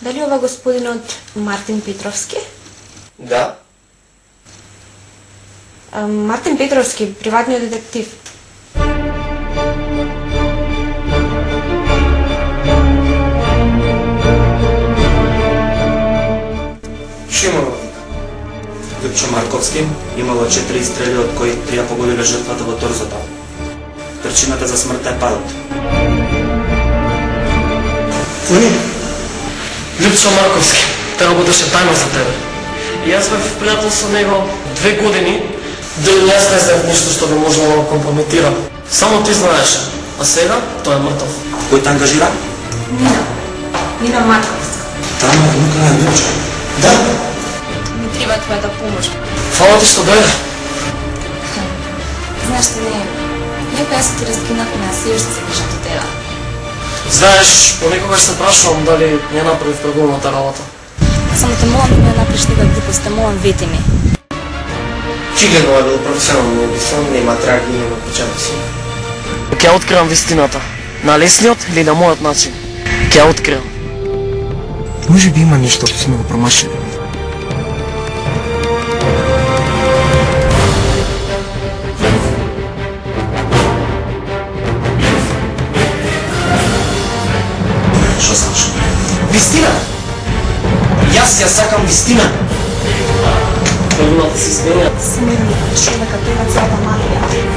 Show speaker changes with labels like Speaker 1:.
Speaker 1: Дали ова господинот Мартин Петровски?
Speaker 2: Да.
Speaker 1: Мартин Петровски, приватниот детектив.
Speaker 2: Што има во вика? Липчо Марковски имало 4 стрели, од кои 3 погодиле жртвата во торзото. Причината за смртта е падот.
Speaker 3: Тони, Липчо Марковски, тој работеше тајно за тебе. И јас бев пријател со него 2 години, дали јас не знаев ништо што би можело да го компрометира. Само ти знаеше, а сега тој е мртов.
Speaker 2: Кој те ангажира?
Speaker 1: Нина Марковска.
Speaker 2: Таа ме внука на Липчо.
Speaker 3: Да,
Speaker 1: Ми треба твојата помош.
Speaker 3: фала ти што дојде.
Speaker 4: Знаеш што не е? Иако јас ти разгинавме, а се уште се пишам до тебе.
Speaker 3: Знаеш, понекогаш се прашувам дали не направив правилната работа.
Speaker 4: Само те молам да не направиш тega глупост, те молам, вети ми.
Speaker 2: Чигледова бил професионално убиство, нема траги, нема печата си.
Speaker 3: Ќе откривам вистината. На лесниот или на мојот начин. Ќе ја откривам.
Speaker 2: Може би има нешто што сме го промашили. Што сакаш?
Speaker 3: Вистина! Јас ја сакам вистина! Правилата се изменят.
Speaker 1: Смирно, човека, тоа има целата мафија.